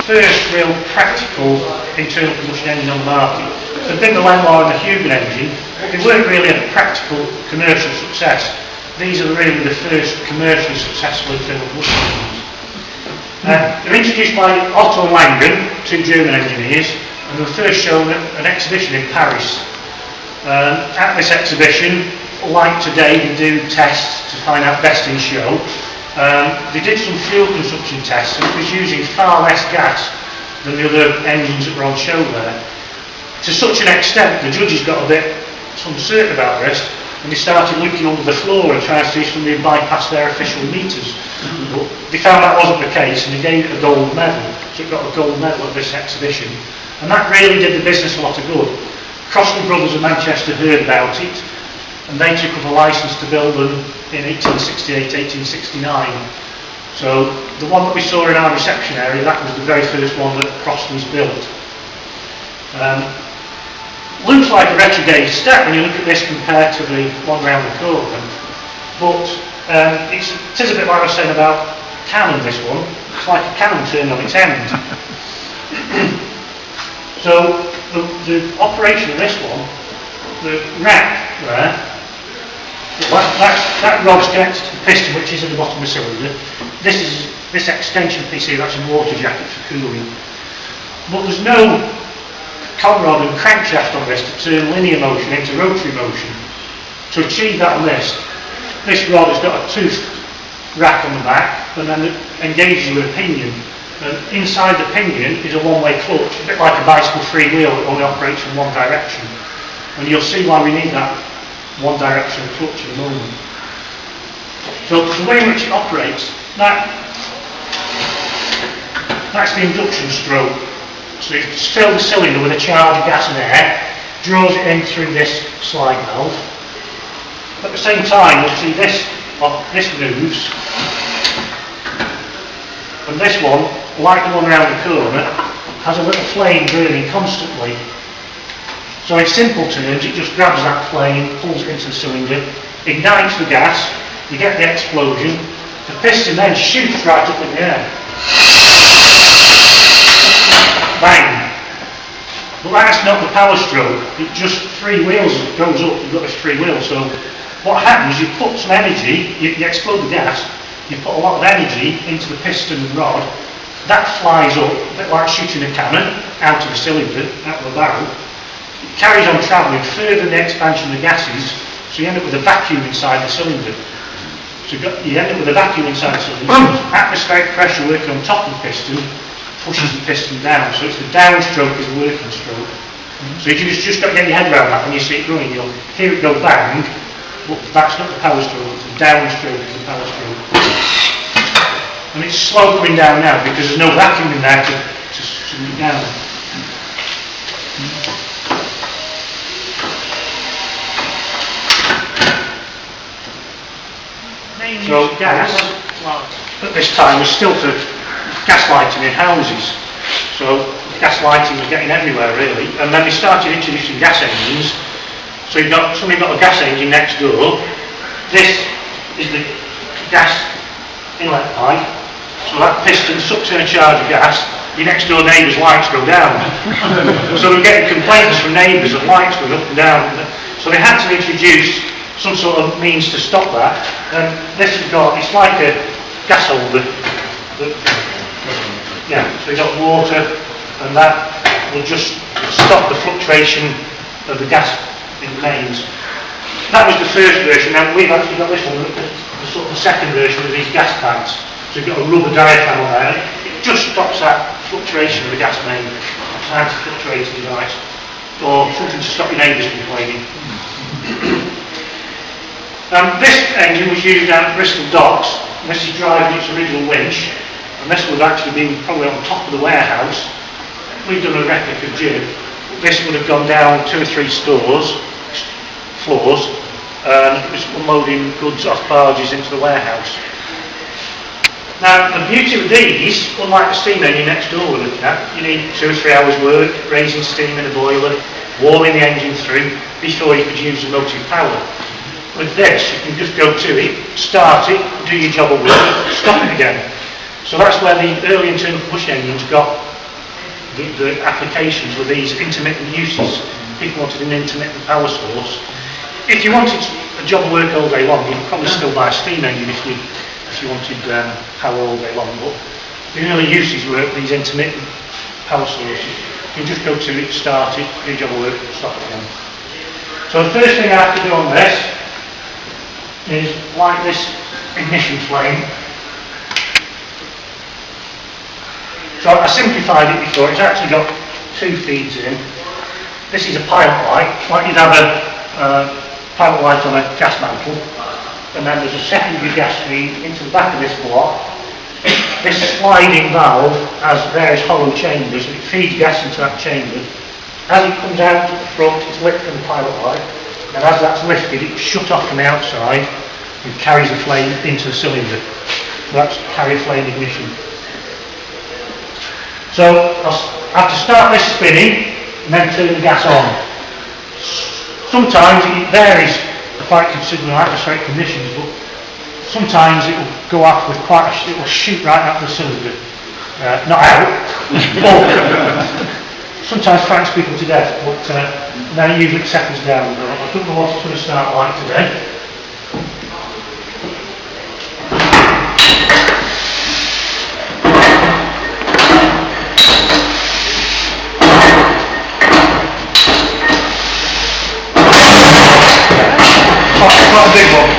first real practical internal combustion engine on the market. There'd been the Lamar and the Hugen engine, but they weren't really a practical commercial success. These are really the first commercially successful internal combustion engines. They were introduced by Otto and Langen, two German engineers, and they were first shown at an exhibition in Paris. At this exhibition, like today, they do tests to find out best in show. They did some fuel consumption tests, and it was using far less gas than the other engines that were on show there. To such an extent, the judges got a bit uncertain about this, and they started looking under the floor and trying to see if somebody had bypassed their official meters. But they found that wasn't the case, and they gave it a gold medal. So it got a gold medal at this exhibition. And that really did the business a lot of good. Crossley Brothers of Manchester heard about it, and they took up a licence to build them in 1868, 1869. So the one that we saw in our reception area, that was the very first one that Crossley's built. Looks like a retrograde step when you look at this compared to the one round the corner, but it is a bit like I was saying about cannon, this one. It's like a cannon turned on its end. So the operation of this one, the rack there, that rod's connected to the piston, which is at the bottom of the cylinder. This extension piece here, that's a water jacket for cooling. But there's no conrod and crankshaft on this to turn linear motion into rotary motion. To achieve that on this rod has got a toothed rack on the back, and then it engages with a pinion. And inside the pinion is a one-way clutch, a bit like a bicycle freewheel that only operates in one direction. And you'll see why we need that one direction clutch in a moment. So the way in which it operates, that's the induction stroke. So you fill the cylinder with a charge of gas and air, draws it in through this slide valve. At the same time, you'll see this moves, and this one, like the one around the corner, has a little flame burning constantly. So in simple terms, it just grabs that flame, pulls it into the cylinder, ignites the gas, you get the explosion, the piston then shoots right up in the air. Bang! But that's not the power stroke, it just three wheels as it goes up, you've got this three wheels. So what happens, you put some energy, you explode the gas, you put a lot of energy into the piston and rod, that flies up, a bit like shooting a cannon, out of the cylinder, out of the barrel. It carries on travelling further in the expansion of the gases, so you end up with a vacuum inside the cylinder. So you end up with a vacuum inside the cylinder, atmospheric pressure working on top of the piston, pushes the piston down, so it's the downstroke is the working stroke. So you just got to get your head around that when you see it running, you'll hear it go bang, but that's not the power stroke, it's the downstroke is the power stroke. And it's slow coming down now because there's no vacuum in there to slow it down. So gas, at this time, was still for gas lighting in houses. So gas lighting was getting everywhere really. And then we started introducing gas engines. So somebody got a gas engine next door. This is the gas inlet pipe. So that piston sucks in a charge of gas. Your next door neighbour's lights go down. So we're getting complaints from neighbours of lights going up and down. So they had to introduce some sort of means to stop that. And this has got, it's like a gas holder. Yeah, so you've got water, and that will just stop the fluctuation of the gas in the mains. That was the first version. Now we've actually got this one, the sort of the second version of these gas pants. So you've got a rubber diaphragm on there. It just stops that fluctuation of the gas main. It's an anti-fluctuating device, or something to stop your neighbours complaining. This engine was used down at Bristol Docks. This is driving its original winch. And this would have actually been probably on top of the warehouse. We've done a replica jib. This would have gone down 2 or 3 floors, and it was unloading goods off barges into the warehouse. Now, the beauty of these, unlike the steam engine next door we're looking at, you need 2 or 3 hours work, raising steam in a boiler, warming the engine through, before you could use the motive power. With this, you can just go to it, start it, do your job of work, stop it again. So that's where the early internal combustion engines got the applications were these intermittent uses. People wanted an intermittent power source. If you wanted a job of work all day long, you'd probably still buy a steam engine if you wanted power all day long. But the early uses were these intermittent power sources. You just go to it, start it, do your job of work, stop it again. So the first thing I have to do on this is light this ignition flame. So I simplified it before. It's actually got two feeds in. This is a pilot light, like you'd have a pilot light on a gas mantle, and then there's a secondary gas feed into the back of this block. This sliding valve has various hollow chambers, and it feeds gas into that chamber. As it comes out at the front, it's lit from the pilot light, and as that's lifted, it's shut off from the outside and carries the flame into the cylinder. So that's carrier flame ignition. So I have to start this spinning and then turn the gas on. Sometimes it varies quite considerably in atmospheric conditions, but sometimes it will go off with it will shoot right out of the cylinder. Not out, but sometimes frightens people to death, but then it usually settles down. I don't know what it's going to start like today. Quite a big one.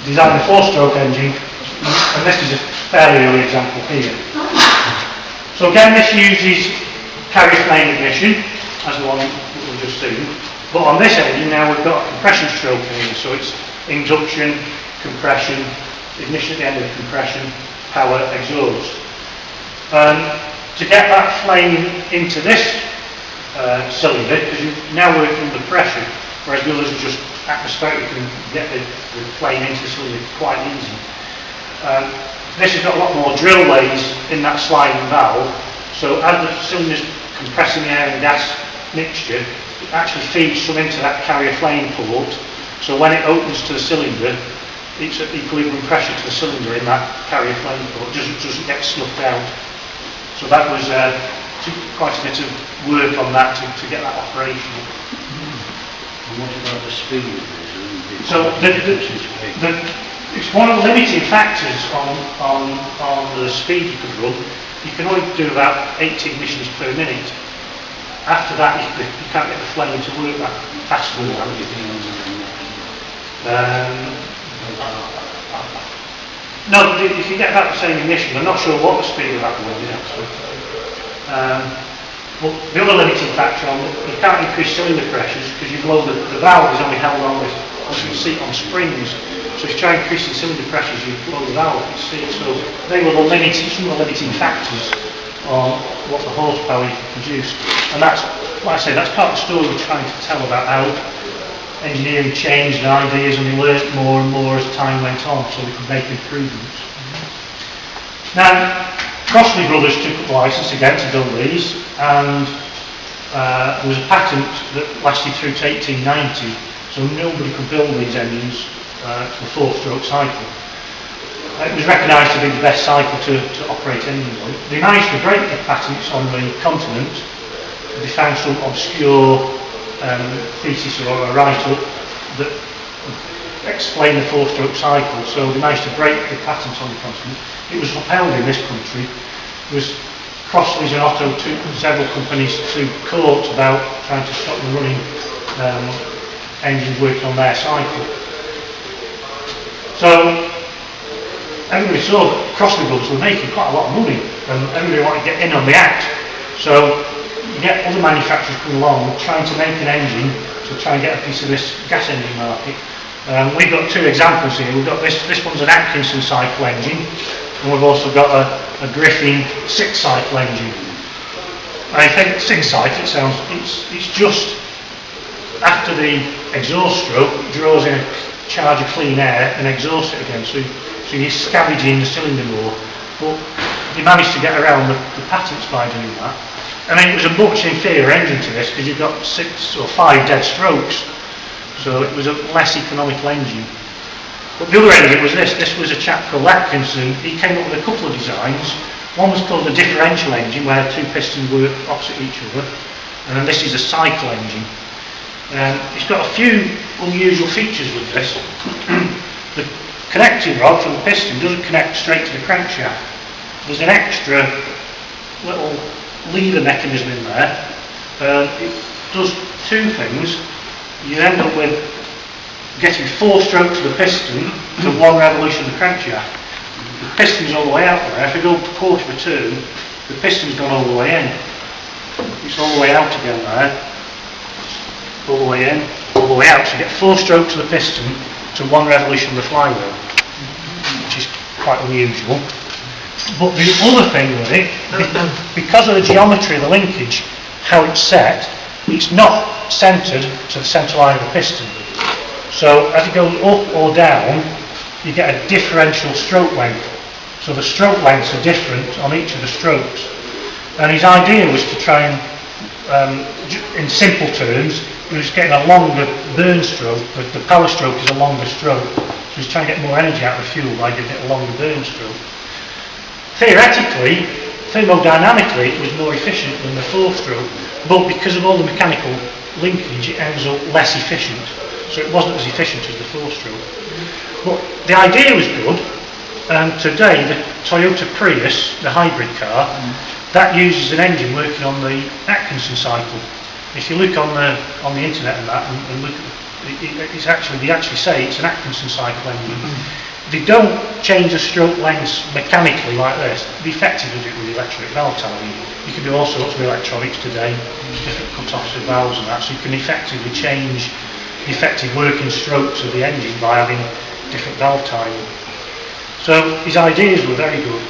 Designed a 4-stroke engine, and this is a fairly early example here. So again, this uses carrier flame ignition, as the one that we've just seen. But on this engine now we've got a compression stroke here, so it's induction, compression, ignition at the end of the compression, power, exhaust. To get that flame into this cylinder, because you're now working under pressure, whereas the others are just atmospheric, you can get the flame into the cylinder quite easy. This has got a lot more drill lays in that sliding valve, so as the cylinder's compressing the air and gas mixture, it actually feeds some into that carrier flame port, so when it opens to the cylinder, it's at equilibrium pressure to the cylinder in that carrier flame port, it doesn't get snuffed out. So that was quite a bit of work on that to get that operational. And what about the speed of this? So it's one of the limiting factors on the speed you could run. You can only do about 80 ignitions per minute. After that, you can't get the flame to work that fast with that. No, you can get about the same ignition. I'm not sure what the speed of that will be actually. But the other limiting factor you can't increase cylinder pressures because the valve is only held on with seat on springs. So if you try increasing cylinder pressures, you blow the valve at the seat. So they were some of the limiting factors on what the horsepower you can produce. And that's, like I say, that's part of the story we're trying to tell about how engineering changed and ideas, and we learnt more and more as time went on, so we could make improvements. Now, Crossley Brothers took up the licence again to build these, and there was a patent that lasted through to 1890, so nobody could build these engines to a 4-stroke cycle. It was recognised to be the best cycle to operate engines on. They managed to break the patents on the continent. They found some obscure thesis or a write-up that explain the four-stroke cycle. So they managed to break the patent on the continent. It was upheld in this country. It was Crossley's and Otto took several companies to court about trying to stop them running engines working on their cycle. So everybody saw that Crossley brothers were making quite a lot of money, and everybody wanted to get in on the act. So you get other manufacturers coming along trying to make an engine to try and get a piece of this gas engine market. We've got two examples here. We've got this one's an Atkinson cycle engine, and we've also got a Griffin 6-cycle engine. I think 6-cycle, it's just after the exhaust stroke, it draws in a charge of clean air and exhausts it again. So you're scavenging the cylinder more. But they managed to get around the patents by doing that. I mean, it was a much inferior engine to this because you've got 6 or 5 dead strokes. So it was a less economical engine. But the other engine was this. This was a chap called Atkinson. He came up with a couple of designs. One was called a differential engine, where 2 pistons work opposite each other. And then this is a cycle engine. It's got a few unusual features with this. The connecting rod from the piston doesn't connect straight to the crankshaft. There's an extra little lever mechanism in there. It does 2 things. You end up with getting 4 strokes of the piston to 1 revolution of the crankshaft. The piston's all the way out there. If we go quarter of a turn, the piston's gone all the way in. It's all the way out again there. All the way in, all the way out. So you get 4 strokes of the piston to 1 revolution of the flywheel, which is quite unusual. But the other thing with it, because of the geometry of the linkage, how it's set, it's not centred to the centre line of the piston. So as it goes up or down, you get a differential stroke length. So the stroke lengths are different on each of the strokes. And his idea was to try and, in simple terms, he was getting a longer burn stroke. The power stroke is a longer stroke. So he's trying to get more energy out of the fuel by getting a longer burn stroke. Theoretically, thermodynamically, it was more efficient than the 4-stroke, but because of all the mechanical linkage, it ends up less efficient. So it wasn't as efficient as the 4-stroke. But the idea was good, and today the Toyota Prius, the hybrid car, that uses an engine working on the Atkinson cycle. If you look on the internet and that, and look, it's actually, they actually say it's an Atkinson cycle engine. They don't change the stroke lengths mechanically like this. They effectively do it with electric valve timing. You can do all sorts of electronics today, different cut-offs of valves and that, so you can effectively change the effective working strokes of the engine by having different valve timing. So his ideas were very good.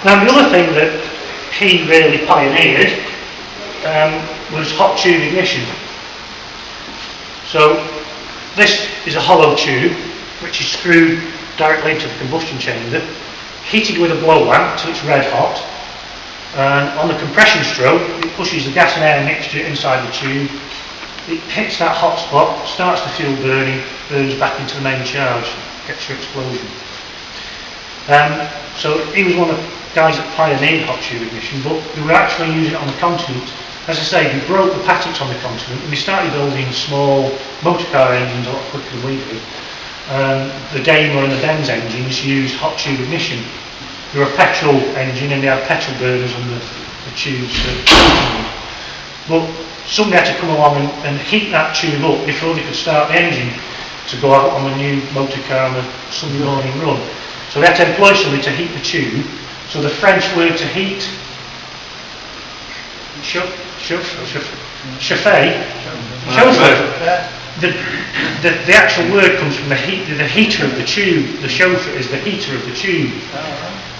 Now the other thing that he really pioneered was hot tube ignition. So this is a hollow tube which is screwed directly into the combustion chamber, heated with a blow lamp till it's red hot, and on the compression stroke it pushes the gas and air mixture inside the tube, it hits that hot spot, starts the fuel burning, burns back into the main charge, gets your explosion. So he was one of the guys that pioneered hot tube ignition, but they were actually using it on the continent. As I say, they broke the patents on the continent and they started building small motor car engines a lot quicker than we did. The Daimler and the Benz engines used hot tube ignition. They were a petrol engine and they had petrol burners on the tubes. But somebody had to come along and heat that tube up before they could start the engine to go out on the new motor car on a Sunday morning run. So they had to employ somebody to heat the tube. So the French word to heat, the actual word comes from the heater of the tube. The chauffeur is the heater of the tube.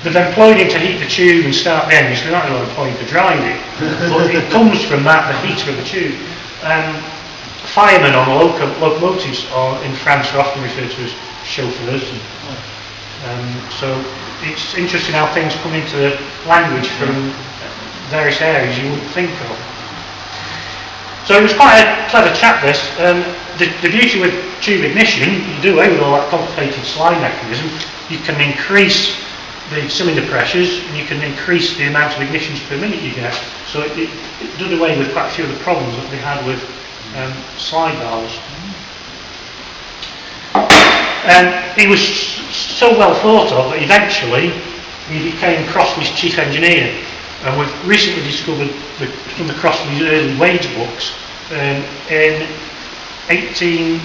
They've employed him to heat the tube and start the engine, so they're not really employing to drive it. But it comes from that, the heater of the tube. Firemen on locomotives in France are often referred to as chauffeurs. So it's interesting how things come into the language from various areas you wouldn't think of. So it was quite a clever chap, this. The beauty with tube ignition, you do away with all that complicated slide mechanism, you can increase the cylinder pressures and you can increase the amount of ignitions per minute you get. So it did away with quite a few of the problems that they had with slide valves. He was so well thought of that eventually he became Crossley's chief engineer. And we've recently discovered from the Crossley's early wage books in 1889,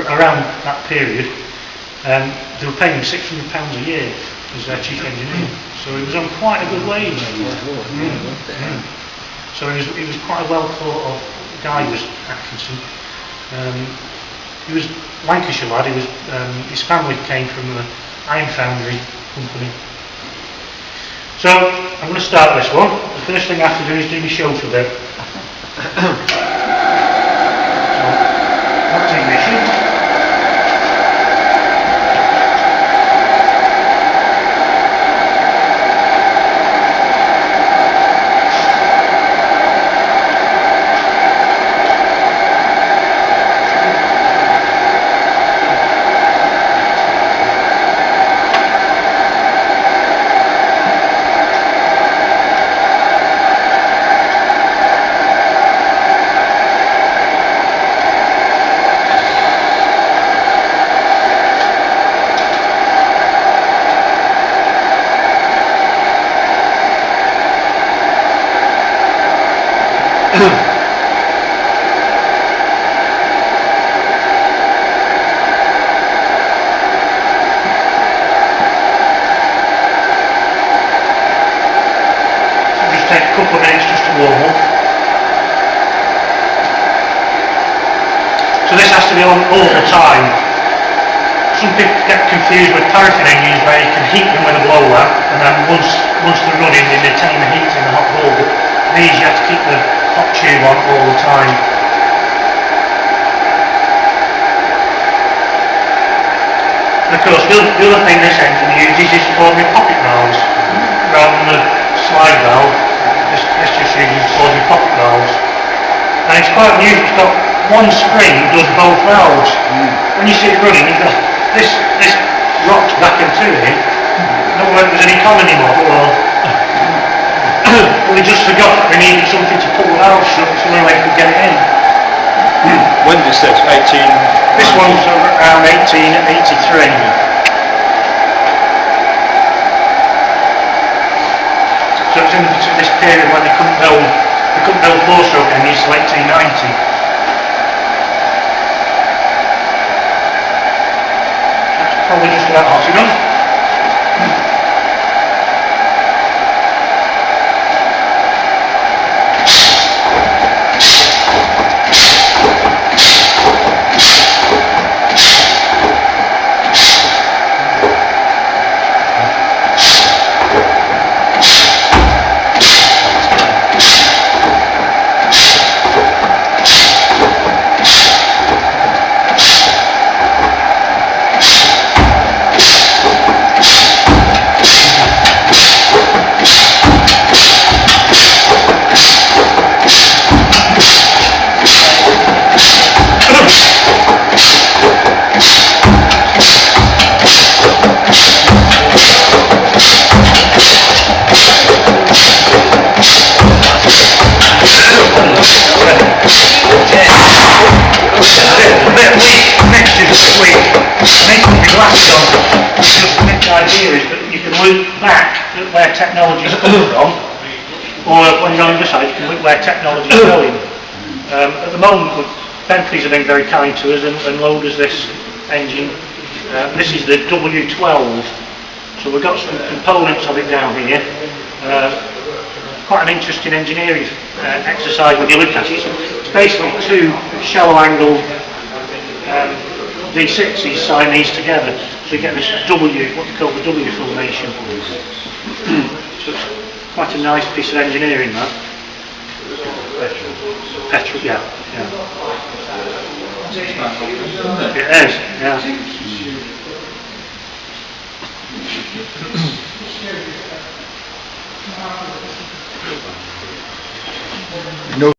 around that period, they were paying him £600 a year as their chief engineer. So he was on quite a good wage. So he was quite a well thought of guy, was Atkinson. He was Lancashire lad. His family came from an iron foundry company. So I'm going to start this one. The first thing I have to do is do my show for a bit. That's ignition. Take a couple of minutes just to warm up. So this has to be on all the time. Some people get confused with paraffin engines where you can heat them with a blow lamp, and then once they're running they retain the heat in the hot bulb. But these you have to keep the hot tube on all the time. And of course the other thing this engine uses is ordinary pocket valves rather than a slide valve. This just uses ordinary pocket valves. And it's quite unusual, it's got one spring that does both valves. When you see it running, you've got this rocks back into it. I don't know whether there's an economy model or we just forgot that we needed something to pull the valve shut so the way we could get it in. When did this say? 18... This one's around 1883. So it's in this period when they couldn't build four-stroke engines until 1890. That's probably just about hot enough. Idea is that you can look back at where technology has come from, or when you're on the other side, you can look where technology is going. At the moment, Bentley's have been very kind to us and loaned us this engine. This is the W12, so we've got some components of it down here. Quite an interesting engineering exercise when you look at it. It's basically two shallow angle D6s Siamese together, so you get this W, what they call the W formation. So it's quite a nice piece of engineering, that. Petrol, yeah. It is, yeah. No